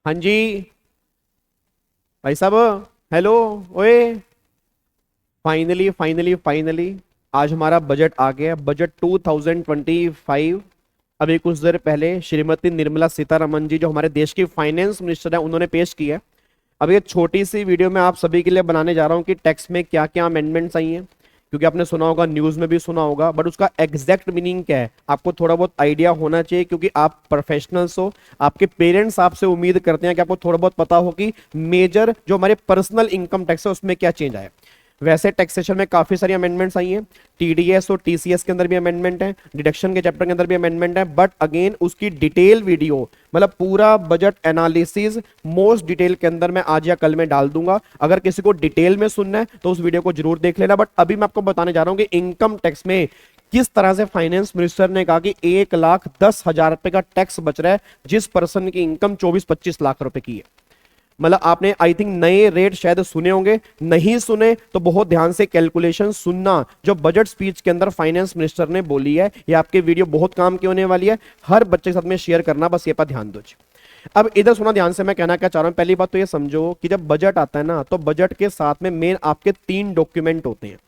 हाँ जी भाई साहब, हेलो। ओए, फाइनली फाइनली फाइनली आज हमारा बजट आ गया। बजट 2025। अभी कुछ देर पहले श्रीमती निर्मला सीतारमन जी, जो हमारे देश की फाइनेंस मिनिस्टर है, उन्होंने पेश किया है। अब ये छोटी सी वीडियो मैं आप सभी के लिए बनाने जा रहा हूँ कि टैक्स में क्या क्या अमेंडमेंट्स आई हैं, क्योंकि आपने सुना होगा, न्यूज़ में भी सुना होगा, बट उसका एग्जैक्ट मीनिंग क्या है आपको थोड़ा बहुत आइडिया होना चाहिए, क्योंकि आप प्रोफेशनल्स हो। आपके पेरेंट्स आपसे उम्मीद करते हैं कि आपको थोड़ा बहुत पता हो कि मेजर जो हमारे पर्सनल इनकम टैक्स है उसमें क्या चेंज आया। वैसे टैक्सेशन में काफी सारी अमेंडमेंट्स आई हैं। टीडीएस और टीसीएस के अंदर भी अमेंडमेंट है, डिडक्शन के चैप्टर के अंदर भी अमेंडमेंट है, बट अगेन उसकी डिटेल वीडियो, मतलब पूरा बजट एनालिसिस मोस्ट डिटेल के अंदर मैं आज या कल में डाल दूंगा। अगर किसी को डिटेल में सुनना है तो उस वीडियो को जरूर देख लेना। बट अभी मैं आपको बताने जा रहा हूं कि इनकम टैक्स में किस तरह से फाइनेंस मिनिस्टर ने कहा कि 1,10,000 रुपए का टैक्स बच रहा है जिस पर्सन की इनकम 24-25 लाख रुपए की है। मतलब आपने आई थिंक नए रेट शायद सुने होंगे, नहीं सुने तो बहुत ध्यान से कैलकुलेशन सुनना जो बजट स्पीच के अंदर फाइनेंस मिनिस्टर ने बोली है। ये आपके वीडियो बहुत काम की होने वाली है, हर बच्चे के साथ में शेयर करना, बस ये पर ध्यान दो। अब इधर सुना ध्यान से, मैं कहना क्या चाह रहा हूं। पहली बात तो ये समझो कि जब बजट आता है ना, तो बजट के साथ में मेन आपके 3 डॉक्यूमेंट होते हैं।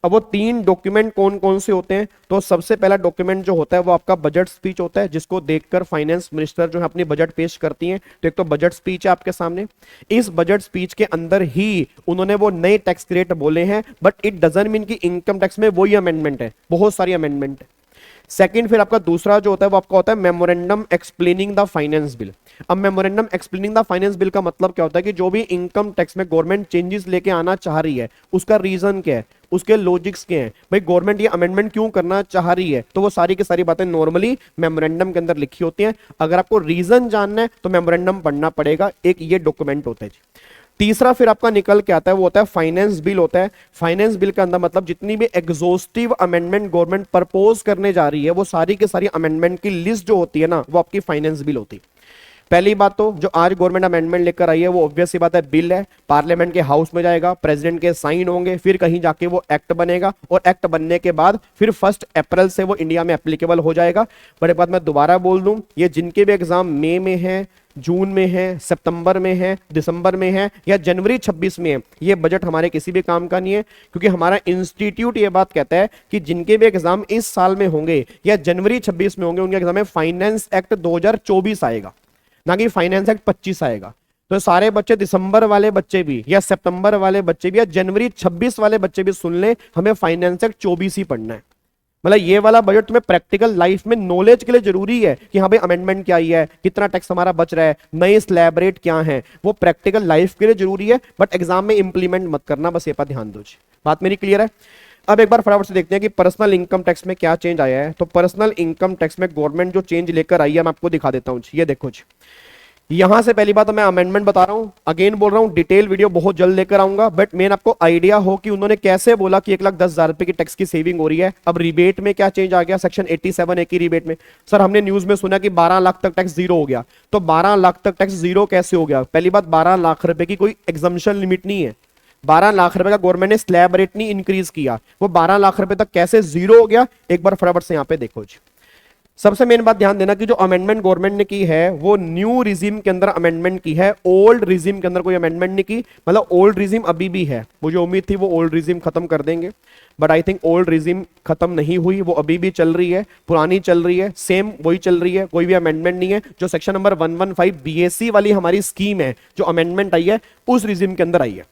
अब वो 3 डॉक्यूमेंट कौन कौन से होते हैं, तो सबसे पहला डॉक्यूमेंट जो होता है वो आपका बजट स्पीच होता है, जिसको देखकर फाइनेंस मिनिस्टर जो है अपनी बजट पेश करती हैं। तो एक तो बजट स्पीच है आपके सामने। इस बजट स्पीच के अंदर ही उन्होंने वो नए टैक्स रेट बोले हैं, बट इट डजंट मीन कि इनकम टैक्स में वही अमेंडमेंट है, बहुत सारी अमेंडमेंट है। सेकंड फिर आपका दूसरा जो होता है वो आपका होता है memorandum explaining the finance bill. अब memorandum explaining the finance bill का मतलब क्या होता है कि जो भी इनकम टैक्स में गवर्नमेंट चेंजेस लेके आना चाह रही है, उसका रीजन क्या है, उसके लॉजिक्स क्या हैं, भाई गवर्नमेंट ये अमेंडमेंट क्यों करना चाह रही है, तो वो सारी की सारी बातें नॉर्मली मेमोरेंडम के अंदर लिखी होती हैं। अगर आपको रीजन जानना है तो मेमोरेंडम पढ़ना पड़ेगा, एक ये डॉक्यूमेंट होता है। तीसरा फिर आपका निकल के आता है वो होता है फाइनेंस बिल होता है। फाइनेंस बिल का अंदर मतलब जितनी भी एग्जॉस्टिव अमेंडमेंट गवर्नमेंट प्रपोज करने जा रही है, वो सारी की सारी अमेंडमेंट की लिस्ट जो होती है ना, वो आपकी फाइनेंस बिल होती है। पहली बात तो जो आज गवर्नमेंट अमेंडमेंट लेकर आई है वो ऑब्वियस सी बात है, बिल है, पार्लियामेंट के हाउस में जाएगा, प्रेसिडेंट के साइन होंगे, फिर कहीं जाके वो एक्ट बनेगा, और एक्ट बनने के बाद फिर 1 अप्रैल से वो इंडिया में एप्लीकेबल हो जाएगा। बट एक बात मैं दोबारा बोल दूं, ये जिनके भी एग्जाम मई में है, जून में है, सितंबर में है, दिसंबर में है, या जनवरी 26 में है, ये बजट हमारे किसी भी काम का नहीं है, क्योंकि हमारा इंस्टीट्यूट ये बात कहता है कि जिनके भी एग्जाम इस साल में होंगे या जनवरी 26 में होंगे, उनके एग्जाम में फाइनेंस एक्ट 2024 आएगा, ना कि फाइनेंस एक्ट 25 आएगा। तो सारे बच्चे, दिसंबर वाले बच्चे भी या सितंबर वाले बच्चे भी या जनवरी 26 वाले बच्चे भी सुन ले, हमें फाइनेंस एक्ट 24 ही पढ़ना है। मतलब ये वाला बजट तुम्हें प्रैक्टिकल लाइफ में नॉलेज के लिए जरूरी है कि हाँ भाई अमेंडमेंट क्या आई है, कितना टैक्स हमारा बच रहा है, नए स्लैब रेट क्या है, वो प्रैक्टिकल लाइफ के लिए जरूरी है, बट एग्जाम में इंप्लीमेंट मत करना, बस ये पर ध्यान दो। बात मेरी क्लियर है। अब एक बार फटाफट से देखते हैं कि पर्सनल इनकम टैक्स में क्या चेंज आया है। तो पर्सनल इनकम टैक्स में गवर्नमेंट जो चेंज लेकर आई है, मैं आपको दिखा देता हूं। ये देखो जी, यहां से पहली बात तो मैं अमेंडमेंट बता रहा हूं, अगेन बोल रहा हूं डिटेल वीडियो बहुत जल्द लेकर आऊंगा, बट मेन आपको आइडिया हो कि उन्होंने कैसे बोला कि 1,10,000 रुपए की टैक्स की सेविंग हो रही है। अब रिबेट में क्या चेंज आ गया, सेक्शन 87A की रिबेट में। सर हमने न्यूज में सुना कि 12 लाख तक टैक्स जीरो हो गया, तो 12 लाख तक टैक्स जीरो कैसे हो गया। पहली बात, 12 लाख रुपए की कोई एग्जम्पशन लिमिट नहीं है, 12 लाख रुपए का गवर्नमेंट ने स्लैब रेट नहीं इंक्रीज किया, वो 12 लाख रुपए तक कैसे जीरो हो गया, एक बार फटाफट से यहां पे देखो जी। सबसे मेन बात ध्यान देना कि जो अमेंडमेंट गवर्नमेंट ने की है वो न्यू रिजीम के अंदर अमेंडमेंट की है, ओल्ड रिजीम के अंदर कोई अमेंडमेंट नहीं की। मतलब ओल्ड रिजीम अभी भी है, मुझे उम्मीद थी वो ओल्ड रिजीम खत्म कर देंगे, but I think old regime खत्म नहीं हुई, वो अभी भी चल रही है, पुरानी चल रही है, सेम वही चल रही है, कोई भी अमेंडमेंट नहीं है। जो सेक्शन नंबर 115 बीएससी वाली हमारी स्कीम है, जो अमेंडमेंट आई है, उस रिजीम के अंदर आई है।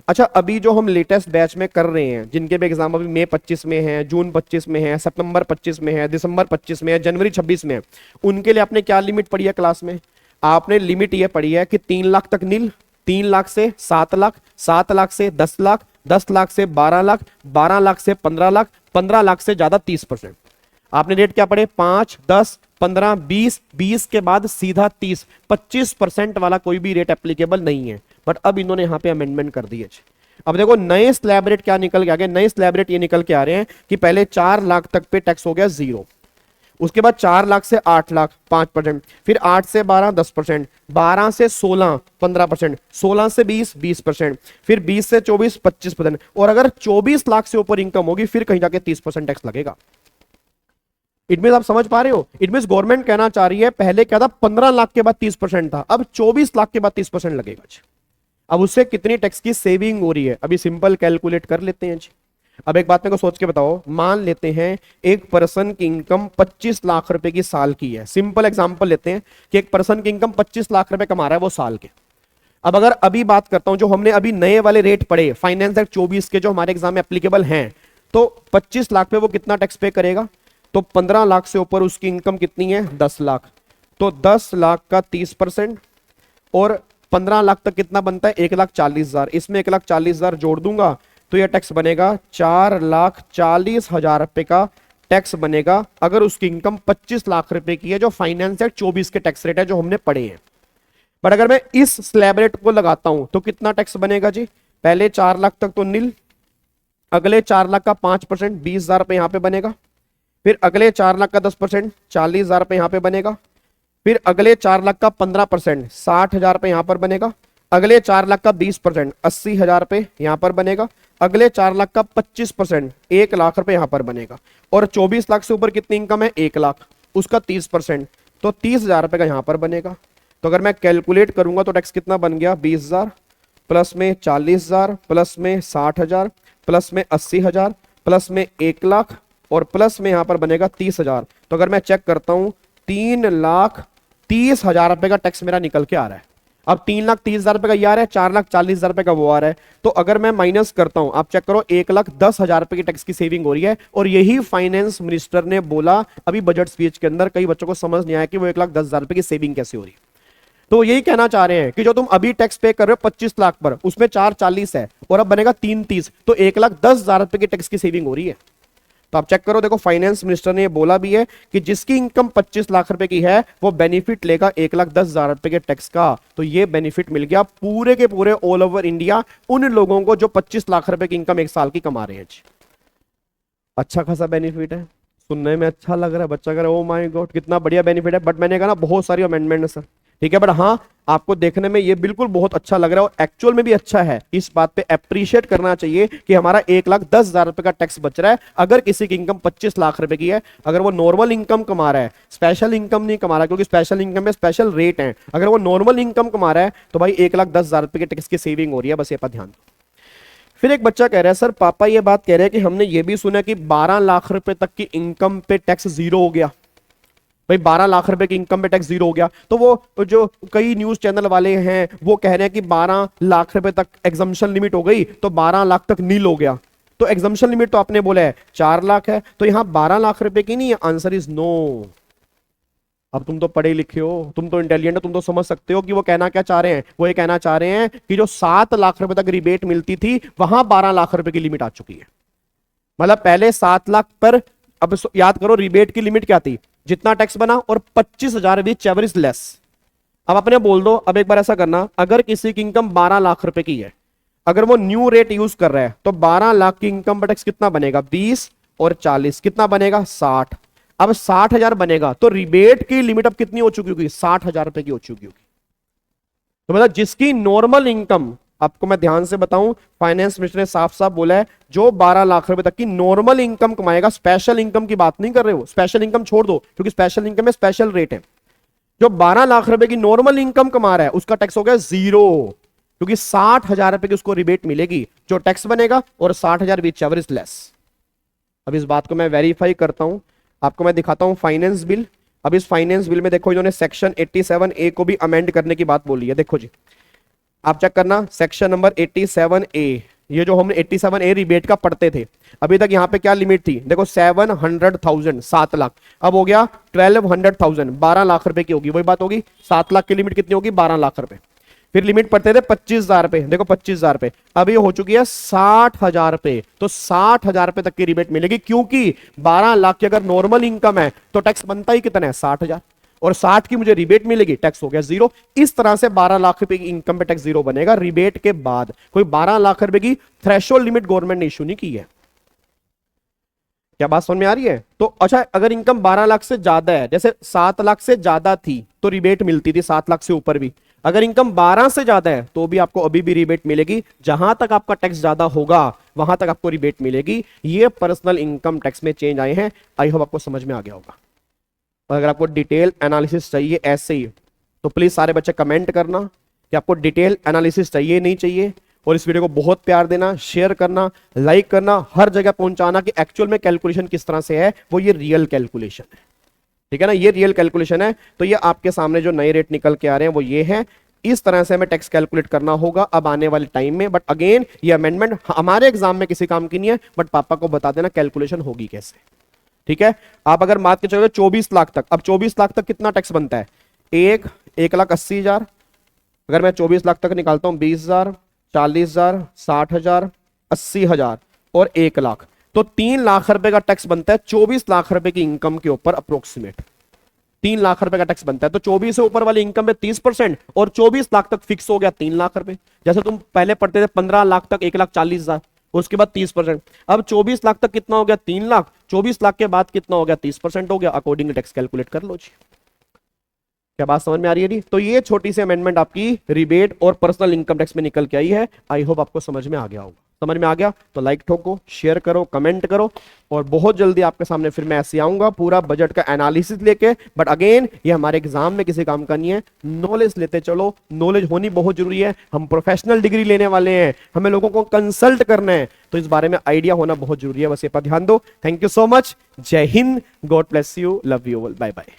अच्छा, अभी जो हम लेटेस्ट बैच में कर रहे हैं, जिनके भी एग्जाम अभी मई 25 में है, जून 25 में है, सितंबर 25 में है, दिसंबर 25 में है, जनवरी 26 में है, उनके लिए आपने क्या लिमिट पढ़ी है क्लास में? आपने लिमिट ये पढ़ी है कि 3 लाख तक नील, 3 लाख से 7 लाख, 7 लाख से 10 लाख, 10 लाख से 12 लाख, 12 लाख से 15 लाख, 15 लाख से ज्यादा 30%। आपने रेट क्या पढ़े? 5, 10, 15, 20, 20 के बाद सीधा 30, 25% वाला कोई भी रेट एप्लीकेबल नहीं है। बट अब इन्होंने यहां पे अमेंडमेंट कर दी है। अब देखो नए स्लैब रेट क्या निकल के आ गए। नए स्लैब रेट ये निकल के आ रहे हैं कि पहले 4 लाख तक पे टैक्स हो गया जीरो, उसके बाद 4 लाख से 8 लाख 5%, फिर 8 से 12 10%, 12 से 16 15%, 16 से 20 20%, फिर 20 से 24 25%, और अगर 24 लाख से ऊपर इनकम होगी फिर कहीं जाके 30% टैक्स लगेगा। इट मीन आप समझ पा रहे हो, इट मीन गवर्नमेंट कहना चाह रही है पहले क्या था 15 लाख के बाद 30% था, अब 24 लाख के बाद 30% लगेगा जी। अब उससे कितनी टैक्स की सेविंग हो रही है, अभी सिंपल कैलकुलेट कर लेते हैं जी। अब एक बात मेरे को सोच के बताओ, मान लेते हैं एक पर्सन की इनकम 25 लाख रुपए की साल की है, सिंपल एग्जांपल लेते हैं कि एक पर्सन की इनकम 25 लाख रुपए कमा रहा है वो साल के। अब अगर अभी बात करता हूं जो हमने अभी नए वाले रेट पढ़े फाइनेंस एक्ट 24 के जो हमारे एग्जाम में एप्लीकेबल हैं, तो 25 लाख पे वो कितना टैक्स पे करेगा, तो 15 लाख से ऊपर उसकी इनकम कितनी है 10 लाख, तो 10 लाख का 30% और 15 लाख तक कितना बनता है 1,40,000, इसमें 1,40,000 जोड़ दूंगा तो यह टैक्स बनेगा 4,40,000 रुपए का टैक्स बनेगा अगर उसकी इनकम 25 लाख रुपए की है, जो फाइनेंस एक्ट 24 के टैक्स रेट है जो हमने पढ़े हैं। बट अगर मैं इस स्लैब रेट को लगाता हूं तो कितना टैक्स बनेगा जी, पहले 4 लाख तक तो नील, अगले 4 लाख का 5% 20,000 रुपए यहां पे बनेगा, फिर अगले 4 लाख का 10% 40,000 रुपए यहां पे बनेगा, फिर अगले 4 लाख का 15% 60,000 रुपए यहां पर बनेगा, अगले 4 लाख का 20% 80,000 रुपए यहां पर बनेगा, अगले 4 लाख का 25% 1 लाख रुपए यहां पर बनेगा, और 24 लाख से ऊपर कितनी इनकम है 1 लाख, उसका 30% तो 30,000 रुपए का यहां पर बनेगा। तो अगर मैं कैलकुलेट करूंगा तो टैक्स कितना बन गया 20,000 प्लस में 40,000 प्लस में 60,000 प्लस में 80,000 प्लस में 1 लाख और प्लस में यहां पर बनेगा 30,000। तो अगर मैं चेक करता हूं 3,30,000 रुपए का टैक्स मेरा निकल के आ रहा है। अब 3,30,000 रुपए का ये आ रहा है, 4,40,000 रुपए का वो आ रहा है, तो अगर मैं माइनस करता हूं आप चेक करो 1,10,000 रुपए की टैक्स की सेविंग हो रही है। और यही फाइनेंस मिनिस्टर ने बोला अभी बजट स्पीच के अंदर, कई बच्चों को समझ नहीं आया कि वो 1,10,000 रुपए की सेविंग कैसे हो रही है। तो यही कहना चाह रहे हैं कि जो तुम अभी टैक्स पे कर रहे हो 25 लाख पर, उसमें 4,40 है और अब बनेगा 3,30, तो 1,10,000 रुपए की टैक्स की सेविंग हो रही है। तो आप चेक करो, देखो फाइनेंस मिनिस्टर ने बोला भी है कि जिसकी इनकम 25 लाख रुपए की है वो बेनिफिट लेगा 1,10,000 रुपए के टैक्स का। तो ये बेनिफिट मिल गया पूरे के पूरे ऑल ओवर इंडिया उन लोगों को जो 25 लाख रुपए की इनकम एक साल की कमा रहे हैं। अच्छा खासा बेनिफिट है, सुनने में अच्छा लग रहा है, बच्चा कह रहा है ओ माय गॉड कितना बढ़िया बेनिफिट है। बट मैंने कहा ना बहुत सारी अमेंडमेंट है सर, ठीक है, बट हाँ आपको देखने में ये बिल्कुल बहुत अच्छा लग रहा है और एक्चुअल में भी अच्छा है। इस बात पे अप्रिशिएट करना चाहिए कि हमारा 1,10,000 रुपए का टैक्स बच रहा है अगर किसी की इनकम 25 लाख रुपए की है। अगर वो नॉर्मल इनकम कमा रहा है, स्पेशल इनकम नहीं कमा रहा, क्योंकि स्पेशल इनकम में स्पेशल रेट है, अगर वो नॉर्मल इनकम कमा रहा है तो भाई 1,10,000 रुपए के टैक्स की सेविंग हो रही है, बस ये पर ध्यान दो। फिर एक बच्चा कह रहा है सर पापा ये बात कह रहे हैं कि हमने ये भी सुना कि 12 लाख रुपए तक की इनकम पे टैक्स जीरो हो गया। भाई 12 लाख रुपए की इनकम पे टैक्स जीरो हो गया, तो वो जो कई न्यूज चैनल वाले हैं वो कह रहे हैं कि 12 लाख रुपए तक एग्जम्पशन लिमिट हो गई तो 12 लाख तक नील हो गया। तो एग्जम्पशन लिमिट तो आपने बोला है 4 लाख है, तो यहां 12 लाख रुपए की नहीं है, आंसर इज नो। अब तुम तो पढ़े लिखे हो, तुम तो इंटेलिजेंट हो, तुम तो समझ सकते हो कि वो कहना क्या चाह रहे हैं। वो ये कहना चाह रहे हैं कि जो 7 लाख रुपए तक रिबेट मिलती थी वहां 12 लाख रुपए की लिमिट आ चुकी है। मतलब पहले 7 लाख पर, अब याद करो रिबेट की लिमिट क्या थी, जितना टैक्स बना और 25,000 विच एवरेज लेस। अब अपने बोल दो, अब एक बार ऐसा करना, अगर किसी की इनकम 12 लाख रुपए की है, अगर वो न्यू रेट यूज कर रहा है तो 12 लाख की इनकम पर टैक्स कितना बनेगा 20 और 40 कितना बनेगा 60। अब 60,000 बनेगा तो रिबेट की लिमिट अब कितनी हो चुकी होगी 60,000 रुपए की हो चुकी होगी। तो मतलब जिसकी नॉर्मल इनकम, आपको मैं ध्यान से बताऊं फाइनेंस मिनिस्टर ने साफ साफ बोला है जो 12 लाख रुपए तक की नॉर्मल इनकम कमाएगा, स्पेशल इनकम की बात नहीं कर रहे हो, स्पेशल इनकम छोड़ दो क्योंकि स्पेशल इनकम में स्पेशल रेट है। जो 12 लाख रुपए की नॉर्मल इनकम कमा रहा है उसका टैक्स हो गया जीरो, क्योंकि 60,000 रुपए की उसको रिबेट मिलेगी जो टैक्स बनेगा और 60,000 विच एवरेज लेस। अब इस बात को मैं वेरीफाई करता हूं, आपको मैं दिखाता हूं फाइनेंस बिल। अब इस फाइनेंस बिल में देखो इन्होंने सेक्शन 87A को भी अमेंड करने की बात बोली है। देखो जी आप चेक करना सेक्शन नंबर 87A, ये जो हम 87A रिबेट का पढ़ते थे, अभी तक यहाँ पे क्या लिमिट थी देखो 700,000 7 लाख, अब हो गया 1200,000 12 लाख रुपए की होगी, वही बात होगी 7 लाख की लिमिट कितनी होगी 12 लाख रुपए। फिर लिमिट पढ़ते थे 25,000 रुपए, देखो 25,000 रुपए, अब ये हो चुकी है 60,000 रुपए, तो 60,000 रुपए तक की रिबेट मिलेगी क्योंकि 12 लाख की अगर नॉर्मल इनकम है तो टैक्स बनता ही कितना है 60,000, और 60 की मुझे रिबेट मिलेगी, टैक्स हो गया जीरो। इस तरह से 12 लाख रुपए की इनकम पे टैक्स जीरो बनेगा रिबेट के बाद। कोई 12 लाख रुपए की थ्रेशोल्ड लिमिट गवर्नमेंट ने इशू नहीं की है। क्या बात समझ में आ रही है? तो अच्छा अगर इनकम 12 लाख से ज्यादा है, जैसे 7 लाख से ज्यादा थी तो रिबेट मिलती थी 7 लाख से ऊपर भी, अगर इनकम 12 से ज्यादा है तो भी आपको अभी भी रिबेट मिलेगी, जहां तक आपका टैक्स ज्यादा होगा वहां तक आपको रिबेट मिलेगी। ये पर्सनल इनकम टैक्स में चेंज आए हैं, आई होप आपको समझ में आ गया होगा। और अगर आपको डिटेल एनालिसिस चाहिए ऐसे ही तो प्लीज सारे बच्चे कमेंट करना कि आपको डिटेल एनालिसिस चाहिए नहीं चाहिए, और इस वीडियो को बहुत प्यार देना, शेयर करना, लाइक करना, हर जगह पहुंचाना कि एक्चुअल में कैलकुलेशन किस तरह से है, वो ये रियल कैलकुलेशन है, ठीक है ना, ये रियल कैलकुलेशन है। तो ये आपके सामने जो नए रेट निकल के आ रहे हैं वो ये है, इस तरह से हमें टैक्स कैलकुलेट करना होगा अब आने वाले टाइम में। बट अगेन ये अमेंडमेंट हमारे एग्जाम में किसी काम की नहीं है, बट पापा को बता देना कैलकुलेशन होगी कैसे, ठीक है। आप अगर मार्क के चलोगे 24 लाख तक, अब 24 लाख तक कितना टैक्स बनता है, 1,80,000, अगर मैं 24 लाख तक निकालता हूं 20,000, 40,000, 60,000, 80,000 और 1 लाख, तो 3 लाख रुपए का टैक्स बनता है 24 लाख रुपए की इनकम के ऊपर अप्रोक्सीमेट 3 लाख रुपए का टैक्स बनता है। तो 24 से ऊपर वाली इनकम में 30% और 24 लाख तक फिक्स हो गया 3 लाख रुपए। जैसे तुम पहले पढ़ते थे 15 लाख तक 1,40,000, उसके बाद 30%, अब 24 लाख तक कितना हो गया 3 लाख, 24 लाख के बाद कितना हो गया 30% हो गया, अकॉर्डिंग टैक्स कैलकुलेट कर लो जी। क्या बात समझ में आ रही है जी? तो ये छोटी सी अमेंडमेंट आपकी रिबेट और पर्सनल इनकम टैक्स में निकल के आई है, आई होप आपको समझ में आ गया होगा। समझ में आ गया तो लाइक ठोको, शेयर करो, कमेंट करो, और बहुत जल्दी आपके सामने फिर मैं ऐसे आऊंगा पूरा बजट का एनालिसिस लेके। बट अगेन ये हमारे एग्जाम में किसी काम का नहीं है, नॉलेज लेते चलो, नॉलेज होनी बहुत जरूरी है। हम प्रोफेशनल डिग्री लेने वाले हैं, हमें लोगों को कंसल्ट करना है, तो इस बारे में आइडिया होना बहुत जरूरी है, बस ये पर ध्यान दो। Thank you so much, Jai Hind, God bless you, love you all, bye bye.